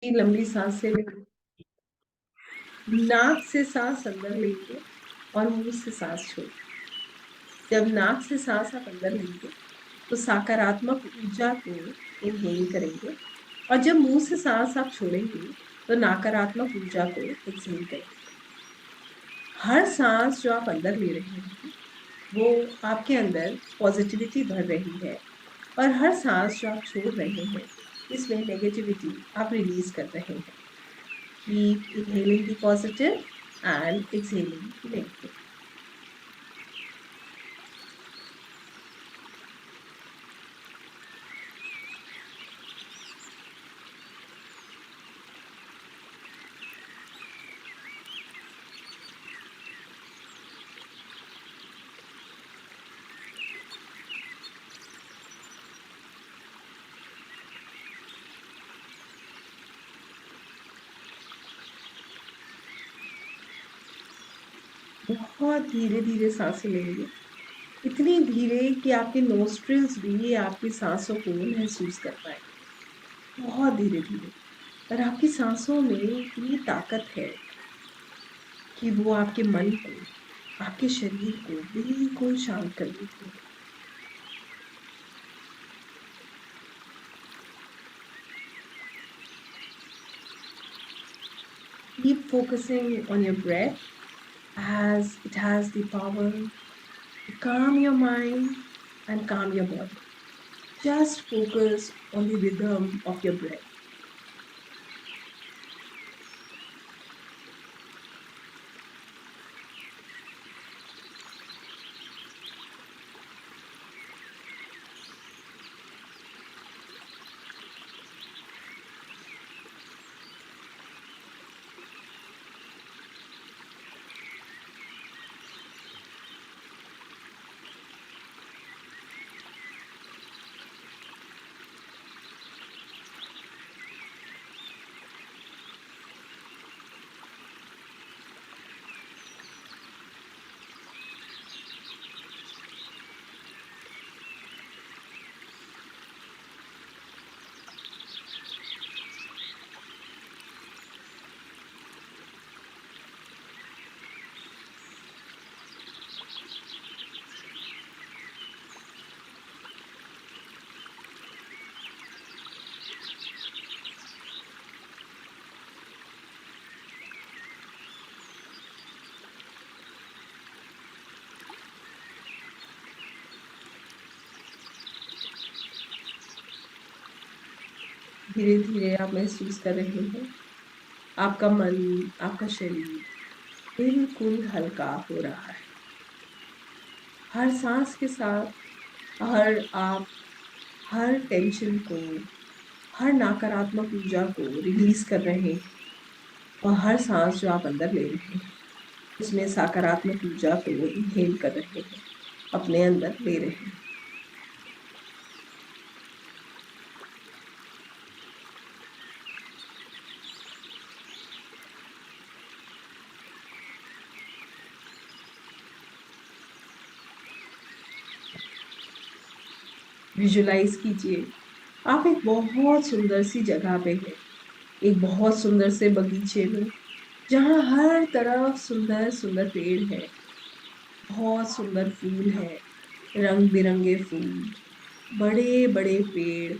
लंबी सांस से लेंगे। नाक से सांस अंदर लेंगे और मुंह से सांस छोड़ेंगे। जब नाक से सांस आप अंदर लेंगे तो सकारात्मक ऊर्जा को इनहेल करेंगे, और जब मुंह से सांस आप छोड़ेंगे तो नकारात्मक ऊर्जा को एक्सहेल करेंगे। हर सांस जो आप अंदर ले रहे हैं वो आपके अंदर पॉजिटिविटी भर रही है, और हर सांस जो आप छोड़ रहे हैं इसमें नेगेटिविटी आप रिलीज कर रहे हैं। Keep inhaling the positive and exhaling the negative. बहुत धीरे धीरे सांसें लेंगे, इतनी धीरे कि आपके नोस्ट्रिल्स भी आपकी सांसों को महसूस कर पाए। बहुत धीरे धीरे। और आपकी सांसों में इतनी ताकत है कि वो आपके मन को, आपके शरीर को बिल्कुल शांत कर देती है। Keep focusing on your breath, as it has the power to calm your mind and calm your body. Just focus on the rhythm of your breath. धीरे धीरे आप महसूस कर रहे हैं आपका मन, आपका शरीर बिल्कुल हल्का हो रहा है। हर सांस के साथ आप हर टेंशन को, हर नकारात्मक ऊर्जा को रिलीज कर रहे हैं, और हर सांस जो आप अंदर ले रहे हैं उसमें सकारात्मक ऊर्जा को इनहेल कर रहे हैं, अपने अंदर ले रहे हैं। विजुलाइज कीजिए आप एक बहुत सुंदर सी जगह पे हैं, एक बहुत सुंदर से बगीचे में, जहाँ हर तरफ सुंदर सुंदर पेड़ है, बहुत सुंदर फूल है, रंग बिरंगे फूल, बड़े बड़े पेड़।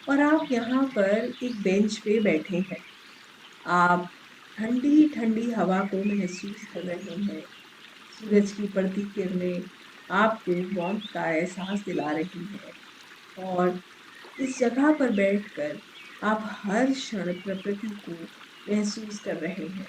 और आप यहाँ पर एक बेंच पे बैठे हैं। आप ठंडी ठंडी हवा को महसूस कर रहे हैं। सूरज की पड़ती किरणें आपको वार्मथ का एहसास दिला रही है, और इस जगह पर बैठकर आप हर क्षण प्रकृति को महसूस कर रहे हैं।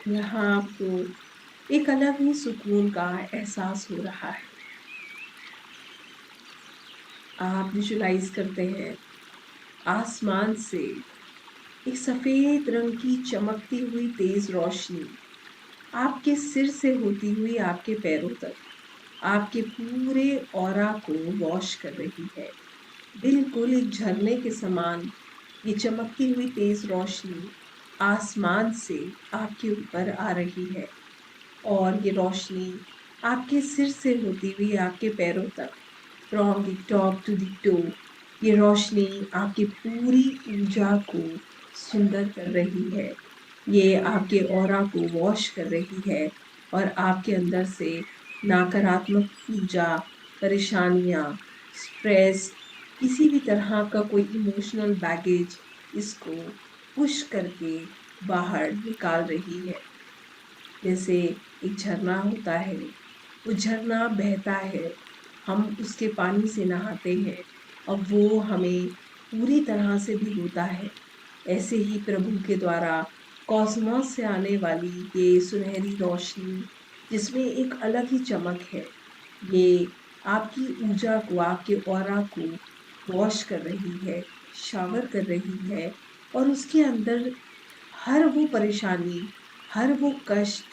यहाँ आपको एक अलग ही सुकून का एहसास हो रहा है। आप विजुलाइज करते हैं आसमान से एक सफेद रंग की चमकती हुई तेज रोशनी आपके सिर से होती हुई आपके पैरों तक आपके पूरे ऑरा को वॉश कर रही है। बिल्कुल एक झरने के समान ये चमकती हुई तेज रोशनी आसमान से आपके ऊपर आ रही है और ये रोशनी आपके सिर से होती हुई आपके पैरों तक from the top to the toe ये रोशनी आपकी पूरी ऊर्जा को सुंदर कर रही है। ये आपके ऑरा को वॉश कर रही है और आपके अंदर से नकारात्मक ऊर्जा, परेशानियां, स्ट्रेस, किसी भी तरह का कोई इमोशनल बैगेज इसको पुश करके बाहर निकाल रही है। जैसे एक झरना होता है, वो झरना बहता है, हम उसके पानी से नहाते हैं और वो हमें पूरी तरह से भिगोता है। ऐसे ही प्रभु के द्वारा कॉस्मोस से आने वाली ये सुनहरी रोशनी जिसमें एक अलग ही चमक है, ये आपकी ऊर्जा को, आपके ऑरा को वॉश कर रही है, शावर कर रही है और उसके अंदर हर वो परेशानी, हर वो कष्ट,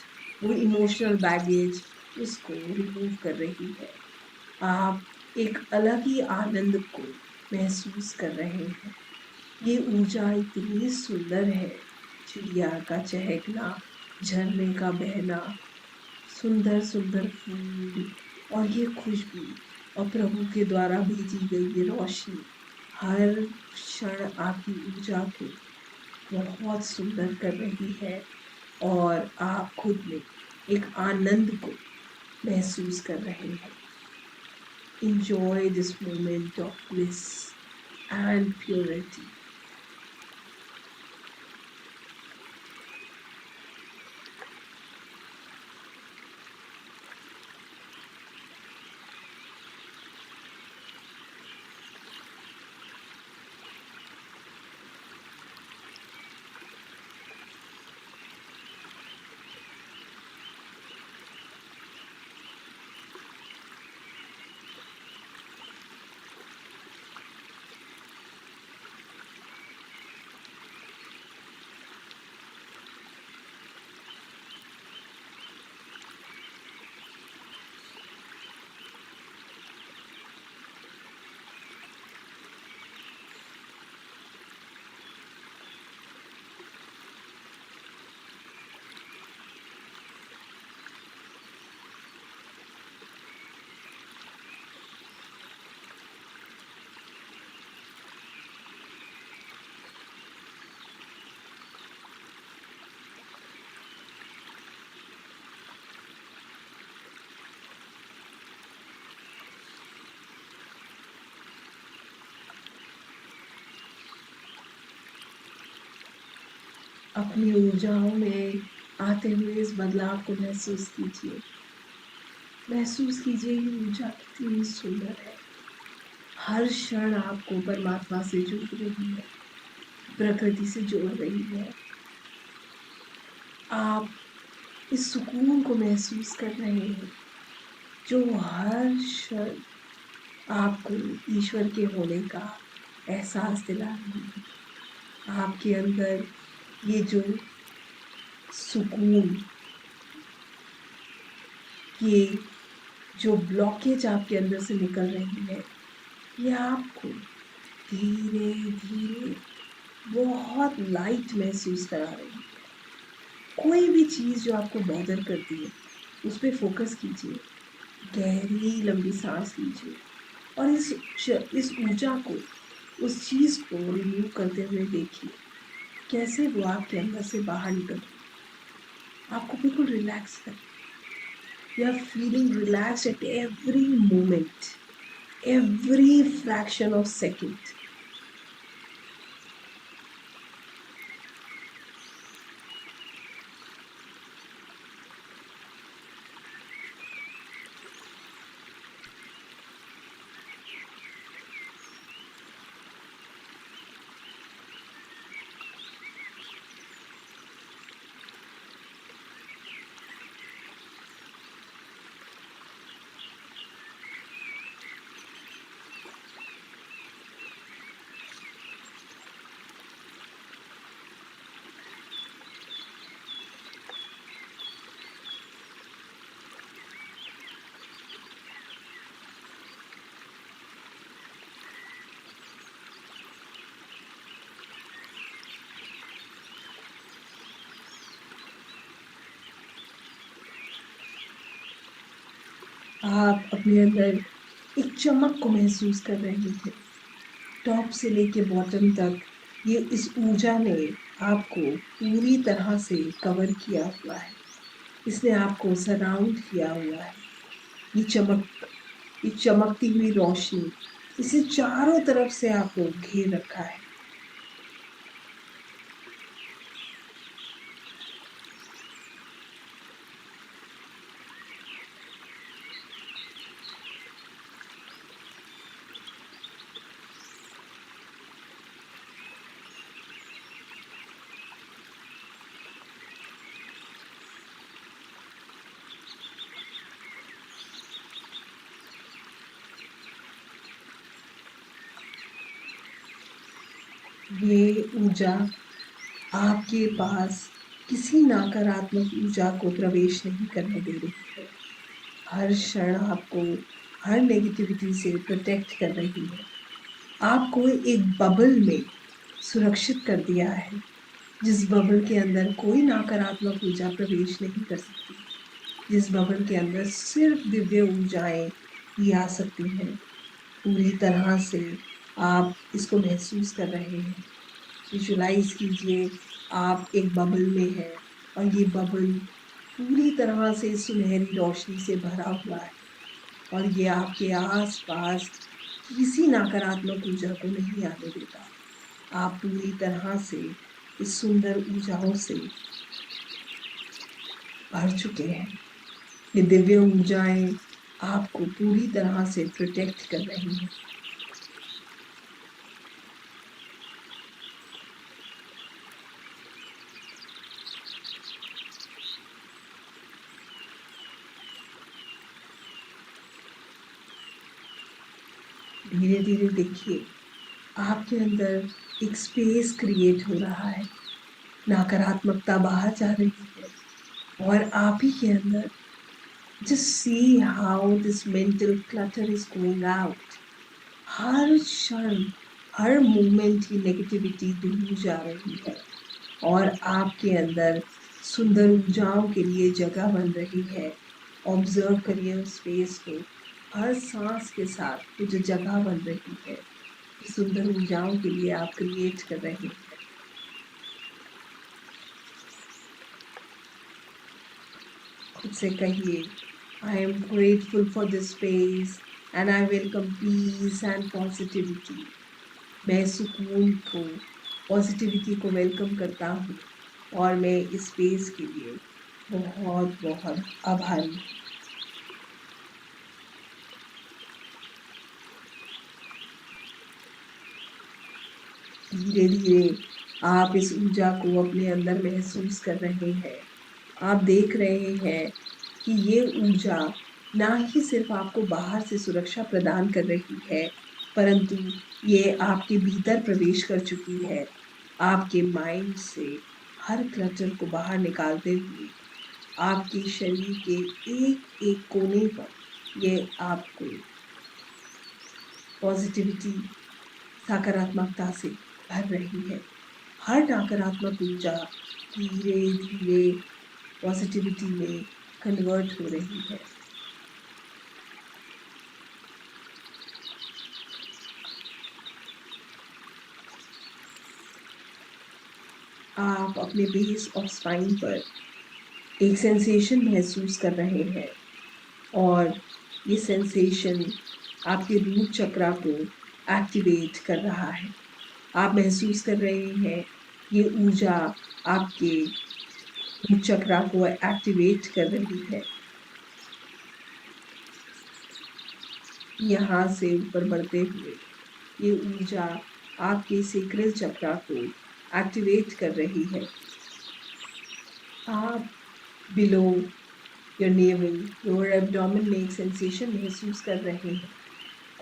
वो इमोशनल बैगेज उसको रिमूव कर रही है। आप एक अलग ही आनंद को महसूस कर रहे हैं। ये ऊर्जा इतनी सुंदर है, चिड़िया का चहकना, झरने का बहना, सुंदर सुंदर फूल और ये खुशबू और प्रभु के द्वारा भेजी गई ये रोशनी हर क्षण आपकी ऊर्जा को बहुत सुंदर कर रही है और आप खुद में एक आनंद को महसूस कर रहे हैं। Enjoy this moment of bliss and purity. अपनी ऊर्जाओं में आते हुए इस बदलाव को महसूस कीजिए। महसूस कीजिए ये ऊर्जा कितनी सुंदर है। हर क्षण आपको परमात्मा से जोड़ रही है, प्रकृति से जोड़ रही है। आप इस सुकून को महसूस कर रहे हैं जो हर क्षण आपको ईश्वर के होने का एहसास दिला रही है। आपके अंदर ये जो सुकून, ये जो ब्लॉकेज आपके अंदर से निकल रही है, ये आपको धीरे धीरे बहुत लाइट महसूस करा रही है। कोई भी चीज़ जो आपको बॉदर करती है उस पर फोकस कीजिए, गहरी लंबी सांस लीजिए और इस ऊर्जा को, उस चीज़ को रिमूव करते हुए देखिए कैसे वो आपके अंदर से बाहर निकल रही है। आपको बिल्कुल रिलैक्स कर, you are feeling relax at every moment, every fraction of second. आप अपने अंदर एक चमक को महसूस कर रहे हैं। टॉप से लेके बॉटम तक ये इस ऊर्जा ने आपको पूरी तरह से कवर किया हुआ है। इसने आपको सराउंड किया हुआ है। ये चमक, ये चमकती हुई रोशनी इसे चारों तरफ से आपको घेर रखा है। ये ऊर्जा आपके पास किसी नकारात्मक ऊर्जा को प्रवेश नहीं करने दे रही है। हर क्षण आपको हर नेगेटिविटी से प्रोटेक्ट कर रही है। आपको एक बबल में सुरक्षित कर दिया है, जिस बबल के अंदर कोई नकारात्मक ऊर्जा प्रवेश नहीं कर सकती, जिस बबल के अंदर सिर्फ दिव्य ऊर्जाएं ही आ सकती हैं। पूरी तरह से आप इसको महसूस कर रहे हैं। विजुलाइज कीजिए, आप एक बबल में हैं और ये बबल पूरी तरह से सुनहरी रोशनी से भरा हुआ है और ये आपके आसपास किसी नकारात्मक ऊर्जा को नहीं आने देता। आप पूरी तरह से इस सुंदर ऊर्जाओं से भर चुके हैं। ये दिव्य ऊर्जाएं आपको पूरी तरह से प्रोटेक्ट कर रही हैं। धीरे धीरे देखिए, आपके अंदर एक स्पेस क्रिएट हो रहा है। नकारात्मकता बाहर जा रही है और आप ही के अंदर just see how this mental clutter is going out. हर क्षण, हर मोमेंट की नेगेटिविटी दूर जा रही है और आपके अंदर सुंदर ऊर्जाओं के लिए जगह बन रही है। ऑब्जर्व करिए उस स्पेस को। हर सांस के साथ वो जो जगह बन रही है, सुंदर ऊर्जाओं के लिए आप क्रिएट कर रहे हैं। खुद से कहिए, I am grateful for this space and I welcome peace and positivity. मैं सुकून को, पॉजिटिविटी को वेलकम करता हूँ और मैं इस स्पेस के लिए बहुत बहुत आभारी हूँ। धीरे धीरे आप इस ऊर्जा को अपने अंदर महसूस कर रहे हैं। आप देख रहे हैं कि ये ऊर्जा ना ही सिर्फ आपको बाहर से सुरक्षा प्रदान कर रही है, परंतु ये आपके भीतर प्रवेश कर चुकी है। आपके माइंड से हर क्लटर को बाहर निकालते हुए आपके शरीर के एक एक कोने पर ये आपको पॉजिटिविटी, सकारात्मकता से भर रही है। हर नकारात्मक ऊर्जा धीरे धीरे पॉजिटिविटी में कन्वर्ट हो रही है। आप अपने बेस ऑफ स्पाइन पर एक सेंसेशन महसूस कर रहे हैं और ये सेंसेशन आपके रूट चक्रा को एक्टिवेट कर रहा है। आप महसूस कर रहे हैं ये ऊर्जा आपके रूट चक्रा को एक्टिवेट कर रही है। यहाँ से ऊपर बढ़ते हुए ये ऊर्जा आपके सेक्रल चक्रा को एक्टिवेट कर रही है। आप below your naval, lower abdomen में एक सेंसेशन महसूस कर रहे हैं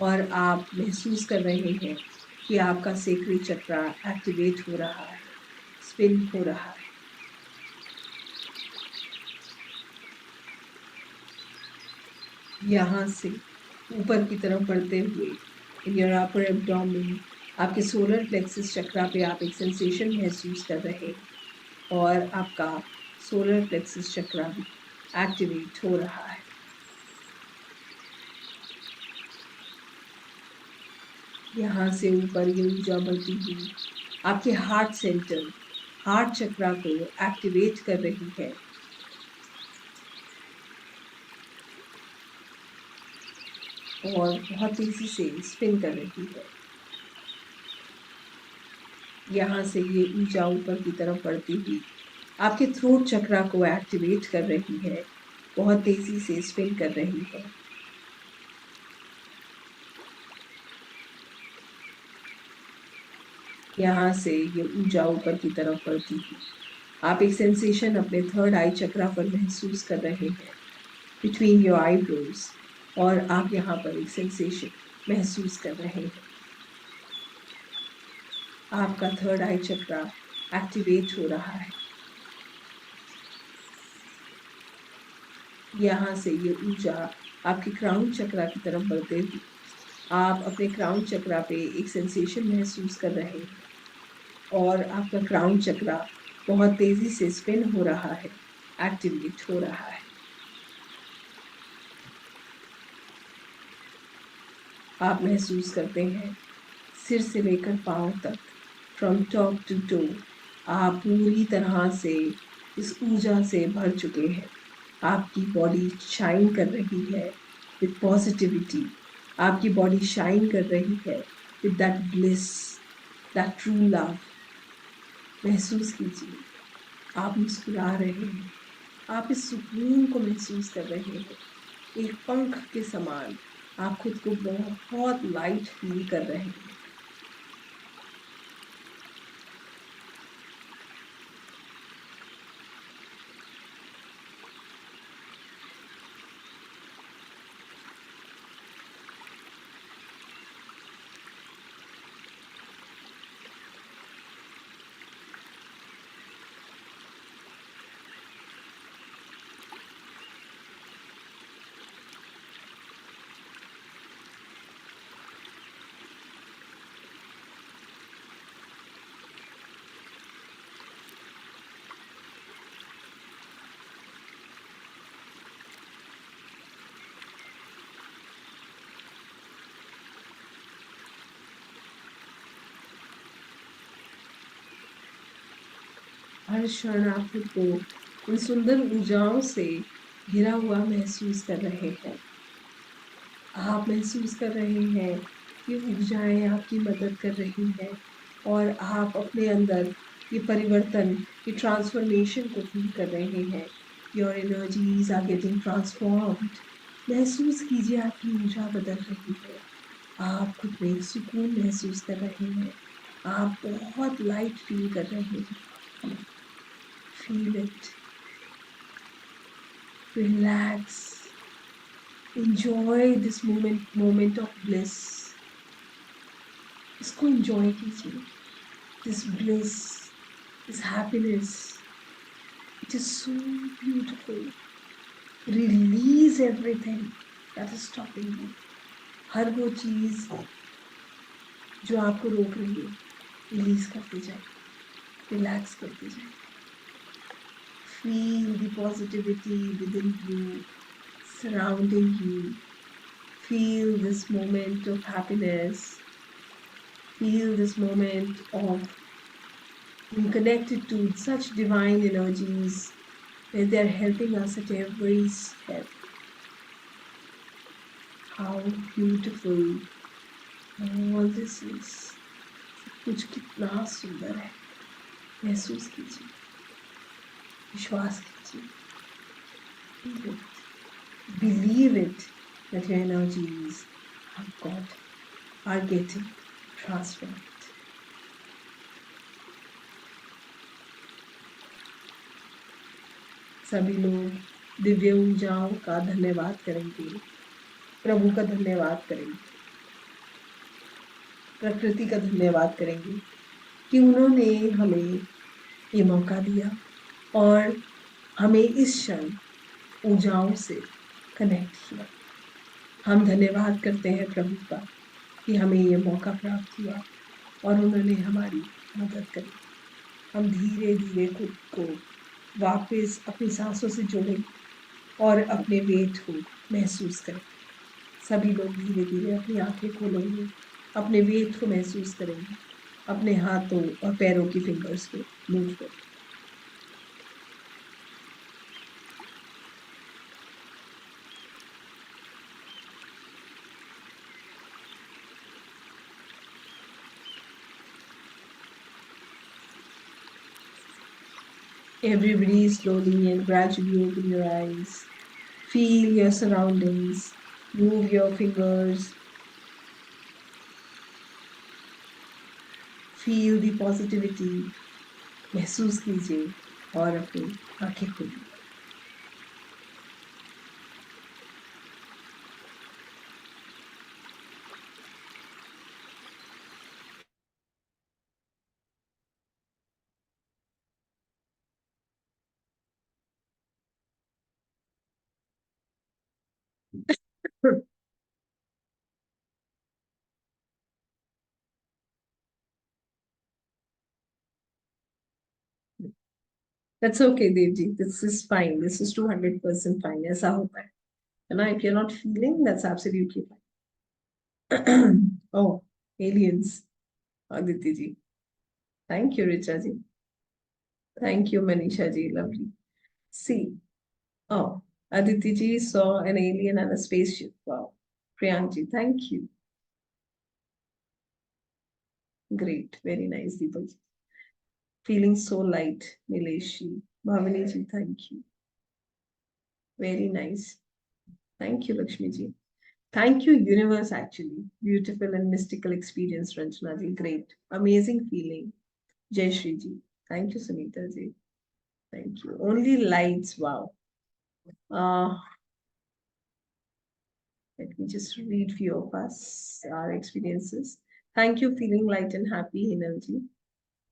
और आप महसूस कर रहे हैं कि आपका सेक्रल चक्रा एक्टिवेट हो रहा है, स्पिन हो रहा है। यहाँ से ऊपर की तरफ बढ़ते हुए इन योर अपर एब्डोमेन, आपके सोलर प्लेक्सस चक्रा पे आप एक सेंसेशन महसूस कर रहे हैं और आपका सोलर प्लेक्सस चक्रा भी एक्टिवेट हो रहा है। यहाँ से ऊपर ये ऊर्जा बढ़ती हुई आपके हार्ट सेंटर, हार्ट चक्रा को एक्टिवेट कर रही है और बहुत तेजी से स्पिन कर रही है। यहाँ से ये ऊर्जा ऊपर की तरफ बढ़ती हुई आपके थ्रोट चक्रा को एक्टिवेट कर रही है, बहुत तेजी से स्पिन कर रही है। यहाँ से ये ऊर्जा ऊपर की तरफ बढ़ती हुई आप एक सेंसेशन अपने थर्ड आई चक्रा पर महसूस कर रहे हैं, बिटवीन योर आईब्रोज, और आप यहाँ पर एक सेंसेशन महसूस कर रहे हैं। आपका थर्ड आई चक्रा एक्टिवेट हो रहा है। यहाँ से ये ऊर्जा आपके क्राउन चक्रा की तरफ बढ़ते हुए आप अपने क्राउन चक्रा पे एक सेंसेशन महसूस कर रहे हैं और आपका क्राउन चक्रा बहुत तेजी से स्पिन हो रहा है, एक्टिवेट हो रहा है। आप महसूस करते हैं सिर से लेकर पांव तक, फ्रॉम टॉप टू टो, आप पूरी तरह से इस ऊर्जा से भर चुके हैं। आपकी बॉडी शाइन कर रही है विद पॉजिटिविटी, आपकी बॉडी शाइन कर रही है with that bliss, that true love. महसूस कीजिए, आप मुस्कुरा रहे हैं, आप इस सुकून को महसूस कर रहे हैं। एक पंख के समान आप खुद को बहुत लाइट फील कर रहे हैं। हर क्षण आप खुद को इन सुंदर ऊर्जाओं से घिरा हुआ महसूस कर रहे हैं। आप महसूस कर रहे हैं कि ऊर्जाएं आपकी मदद कर रही हैं और आप अपने अंदर ये परिवर्तन, ये ट्रांसफॉर्मेशन को फील कर रहे हैं। Your energies are getting transformed. महसूस कीजिए आपकी ऊर्जा बदल रही है। आप खुद में एक सुकून महसूस कर रहे हैं। आप बहुत लाइट फील कर रहे हैं। Feel it, relax, enjoy this moment of bliss. इसको enjoy कीजिए, this bliss, this happiness, it is so beautiful. Release everything that is stopping you. हर वो चीज जो आपको रोक रही है, रिलीज करते जाए, रिलैक्स करते जाए। Feel the positivity within you, surrounding you. Feel this moment of happiness. Feel this moment of being connected to such divine energies where they are helping us at every step. How beautiful all this is. कुछ कितना सुंदर है। महसूस कीजिए, विश्वास कीजिए, feel it, believe it that your energies are getting transformed. सभी लोग दिव्य ऊर्जाओं का धन्यवाद करेंगे, प्रभु का धन्यवाद करेंगे, प्रकृति का धन्यवाद करेंगे कि उन्होंने हमें ये मौका दिया और हमें इस क्षण ऊर्जाओं से कनेक्ट किया। हम धन्यवाद करते हैं प्रभु का कि हमें ये मौका प्राप्त हुआ और उन्होंने हमारी मदद करी। हम धीरे धीरे खुद को वापस अपनी सांसों से जोड़ें और अपने वेट को महसूस करें। सभी लोग धीरे धीरे अपनी आंखें खोलेंगे, अपने वेट को महसूस करेंगे, अपने हाथों और पैरों की फिंगर्स को मूव करें। Every breathe slowly and gradually open your eyes. Feel your surroundings. Move your fingers. Feel the positivity. महसूस कीजिए और अपनी आंखें खोलिए। That's okay, Devji. This is fine. This is 200% fine. ऐसा होता है ना? If you're not feeling, that's absolutely fine. Oh, aliens. Aditi ji. Thank you, Richa ji. Thank you, Manisha ji. Lovely. See, oh, Aditi ji saw an alien and a spaceship. Wow. Priyank ji, thank you. Great. Very nice, Deepak ji. Feeling so light, Nilesh ji. Bhavani ji, thank you. Very nice. Thank you, Lakshmi ji. Thank you, universe, actually. Beautiful and mystical experience, Ranjana ji. Great. Amazing feeling. Jai Shri ji. Thank you, Sunita ji. Thank you. Only lights. Wow. Uh, Let me just read few of us, our experiences. Thank you, feeling light and happy, Hinal ji.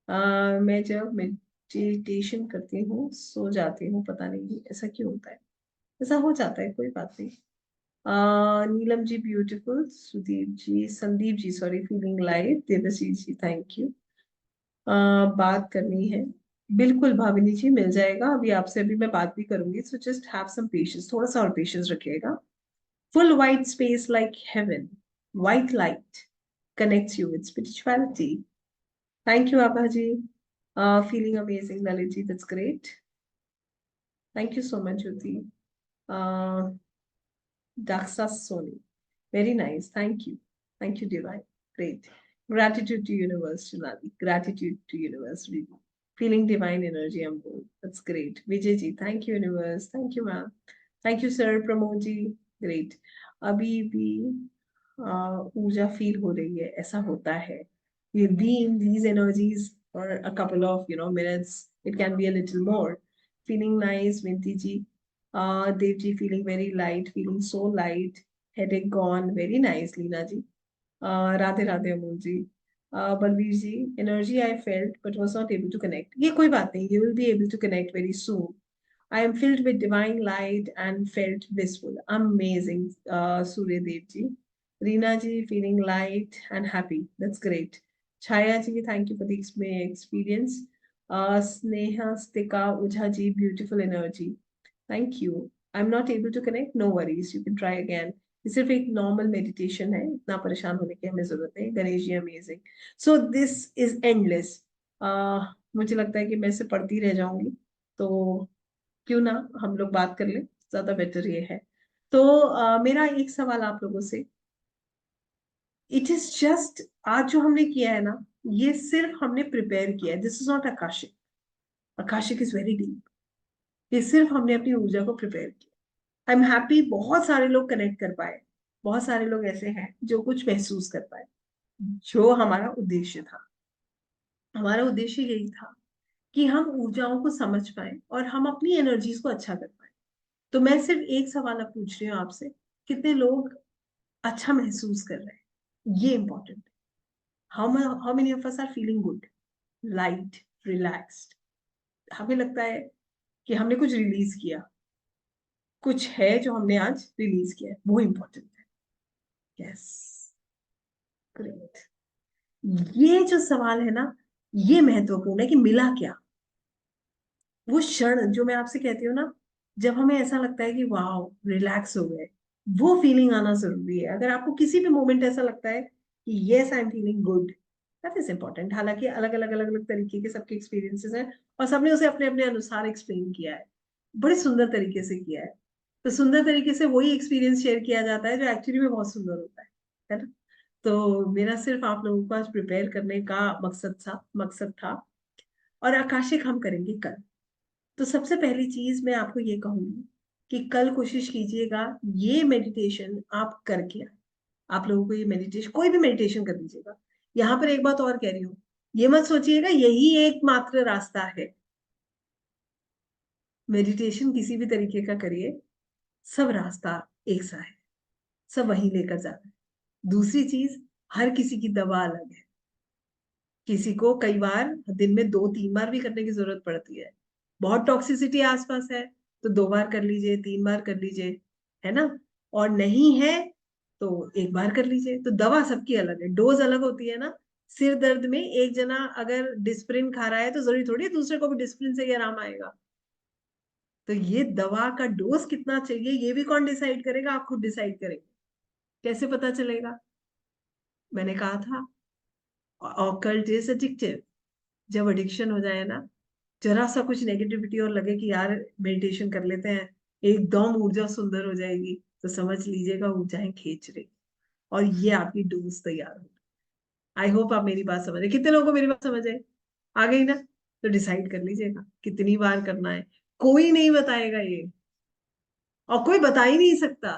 मैं जब meditation करती हूँ सो जाती हूँ, पता नहीं ऐसा क्यों होता है। ऐसा हो जाता है, कोई बात नहीं। Neelam ji beautiful, Sudeep ji, Sandeep ji sorry, feeling light, Devasi ji thank you. बात करनी है, बिल्कुल भाविनी जी मिल जाएगा, अभी आपसे अभी मैं बात भी करूंगी, so just have some patience, थोड़ा सा और पेशेंस रखिएगा। Full white space like heaven, white light connects you with spirituality. Thank you, Abha ji. Feeling amazing, Lalit ji, that's great. Thank you so much, Jyoti. Uh, Daksa Soni. Very nice. Thank you. Thank you, Divine. Great. Gratitude to universe, Chunadi. Gratitude to universe, really. Feeling divine energy on board. That's great. Vijay ji, thank you, universe. Thank you, ma'am. Thank you, sir. Pramod ji. Great. अभी भी ऊर्जा feel हो रही है, ऐसा होता है. You be in these energies for a couple of minutes. It can be a little more. Feeling nice, Vinti ji. Devji feeling very light, feeling so light. Headache gone. Very nice, Leena ji. Radhe Radhe Amol ji. Balveer ji, energy I felt but was not able to connect. ये कोई बात नहीं, you will be able to connect very soon. I am filled with divine light and felt blissful. Amazing, Surya Dev ji. Reena ji feeling light and happy. That's great. Chaya ji, thank you for the experience. Sneha Stika Ujha ji, beautiful energy. Thank you. I'm not able to connect. No worries. You can try again. ये सिर्फ एक normal meditation है, इतना परेशान होने की हमें जरूरत नहीं। Ganesh ji amazing, so this is endless. मुझे लगता है कि मैं इसे पढ़ती रह जाऊंगी, तो क्यों ना हम लोग बात कर लें, ज्यादा बेटर ये है। तो मेरा एक सवाल आप लोगों से, इट इज जस्ट, आज जो हमने किया है ना, ये सिर्फ हमने प्रिपेयर किया है, this is not Akashic. Akashic is very deep. ये सिर्फ हमने अपनी ऊर्जा को प्रिपेयर किया। आई एम हैप्पी बहुत सारे लोग कनेक्ट कर पाए, बहुत सारे लोग ऐसे हैं जो कुछ महसूस कर पाए। जो हमारा उद्देश्य था, हमारा उद्देश्य यही था कि हम ऊर्जाओं को समझ पाए और हम अपनी एनर्जीज को अच्छा कर पाए। तो मैं सिर्फ एक सवाल अब पूछ रही हूँ आपसे, कितने लोग अच्छा महसूस कर रहे हैं, ये इंपॉर्टेंट है। How many of us are feeling good, light, relaxed? हमें लगता है कि हमने कुछ रिलीज किया, कुछ है जो हमने आज रिलीज किया है, वो इंपॉर्टेंट है। Yes, great. ये जो सवाल है ना, ये महत्वपूर्ण है कि मिला क्या। वो क्षण जो मैं आपसे कहती हूँ ना, जब हमें ऐसा लगता है कि वाह रिलैक्स हो गए, वो फीलिंग आना जरूरी है। अगर आपको किसी भी मोमेंट ऐसा लगता है कि yes I am feeling good, that is important. हालांकि अलग अलग अलग अलग तरीके के सबके एक्सपीरियंसेस हैं और सबने उसे अपने अपने अनुसार एक्सप्लेन किया है, बड़े सुंदर तरीके से किया है। तो सुंदर तरीके से वही एक्सपीरियंस शेयर किया जाता है जो एक्चुअली में बहुत सुंदर होता है ना। तो मेरा सिर्फ आप लोगों को आज प्रिपेयर करने का मकसद था। और आकाशिक हम करेंगे कल। तो सबसे पहली चीज मैं आपको ये कहूंगी कि कल कोशिश कीजिएगा ये मेडिटेशन आप करके आए। आप लोगों को ये मेडिटेशन, कोई भी मेडिटेशन कर लीजिएगा। यहाँ पर एक बात और कह रही हूँ, ये मत सोचिएगा यही एकमात्र रास्ता है। मेडिटेशन किसी भी तरीके का करिए, सब रास्ता एक सा है, सब वहीं लेकर जाता है। दूसरी चीज, हर किसी की दवा अलग है। किसी को कई बार दिन में 2-3 बार भी करने की जरूरत पड़ती है। बहुत टॉक्सिसिटी आसपास है तो 2 बार कर लीजिए, 3 बार कर लीजिए, है ना। और नहीं है तो 1 बार कर लीजिए। तो दवा सबकी अलग है, डोज अलग होती है ना। सिर दर्द में एक जना अगर डिस्प्रिन खा रहा है तो जरूरी थोड़ी है दूसरे को भी डिस्प्रिन से ही आराम आएगा। तो ये दवा का डोज कितना चाहिए ये भी कौन डिसाइड करेगा? आप खुद डिसाइड करेंगे। कैसे पता चलेगा? मैंने कहा था ऑकल्ट इज एडिक्टिव। जब एडिक्शन हो जाए ना, जरा सा कुछ नेगेटिविटी और लगे कि यार मेडिटेशन कर लेते हैं, एकदम ऊर्जा सुंदर हो जाएगी, तो समझ लीजिएगा ऊर्जाएं खींच रही और ये आपकी डोज तैयार हो। आई होप आप मेरी बात समझ रहे। कितने लोगों को मेरी बात समझ है? आ गई ना? तो डिसाइड कर लीजिएगा कितनी बार करना है। कोई नहीं बताएगा ये, और कोई बता ही नहीं सकता।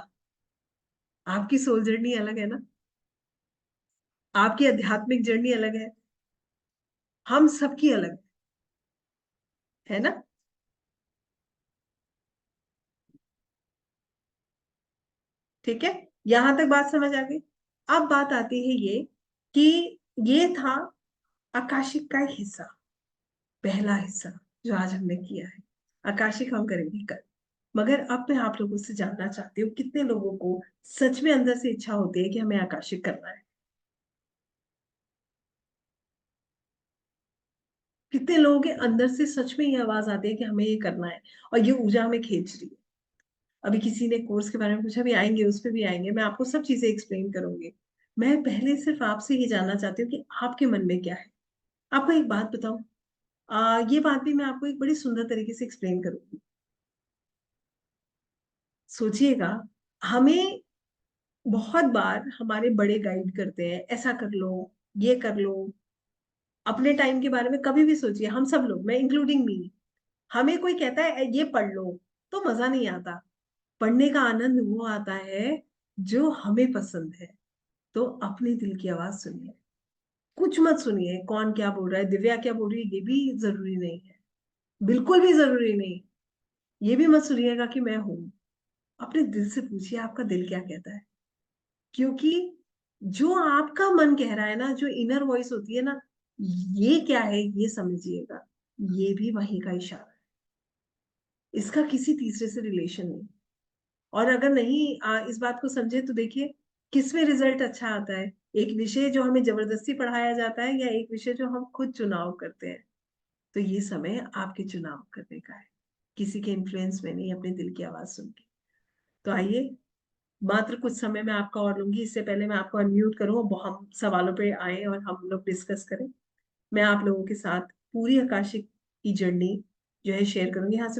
आपकी सोल जर्नी अलग है ना, आपकी आध्यात्मिक जर्नी अलग है, हम सबकी अलग है ना। ठीक है, यहां तक बात समझ आ गई। अब बात आती है ये कि ये था आकाशिक का हिस्सा, पहला हिस्सा जो आज हमने किया है। आकाशिक हम करेंगे कल। मगर अब मैं आप लोगों से जानना चाहती हूँ कितने लोगों को सच में अंदर से इच्छा होती है कि हमें आकाशिक करना है। कितने लोगों के अंदर से सच में ये आवाज आती है कि हमें ये करना है और ये ऊर्जा हमें खींच रही है। अभी किसी ने कोर्स के बारे में पूछा, भी आएंगे उस पर भी आएंगे, मैं आपको सब चीजें एक्सप्लेन करूंगी। मैं पहले सिर्फ आपसे ये जानना चाहती हूँ कि आपके मन में क्या है। आपको एक बात बताऊं, ये बात भी मैं आपको एक बड़ी सुंदर तरीके से एक्सप्लेन करूंगी। सोचिएगा, हमें बहुत बार हमारे बड़े गाइड करते हैं, ऐसा कर लो, ये कर लो। अपने टाइम के बारे में कभी भी सोचिए, हम सब लोग, मैं इंक्लूडिंग मी, हमें कोई कहता है ये पढ़ लो तो मजा नहीं आता। पढ़ने का आनंद वो आता है जो हमें पसंद है। तो अपने दिल की आवाज सुनिए, कुछ मत सुनिए कौन क्या बोल रहा है, दिव्या क्या बोल रही है, ये भी जरूरी नहीं है, बिल्कुल भी जरूरी नहीं। ये भी मत सुनिएगा कि मैं हूं। अपने दिल से पूछिए आपका दिल क्या कहता है। क्योंकि जो आपका मन कह रहा है ना, जो इनर वॉइस होती है ना, ये क्या है ये समझिएगा, ये भी वही का इशारा है। इसका किसी तीसरे से रिलेशन नहीं। और अगर नहीं इस बात को समझे तो देखिए किसमें रिजल्ट अच्छा आता है। एक विषय जो हमें जबरदस्ती पढ़ाया जाता है या एक विषय जो हम खुद चुनाव करते हैं। तो ये समय आपके चुनाव करने का है, किसी के इन्फ्लुएंस में नहीं, अपने दिल की आवाज सुन के। तो आइए, मात्र कुछ समय में आपका और लूंगी, इससे पहले मैं आपको अनम्यूट करूं, हम सवालों पे आए और हम लोग डिस्कस करें। मैं आप लोगों के साथ पूरी आकाशिक की जर्नी जो है शेयर करूंगी। यहाँ से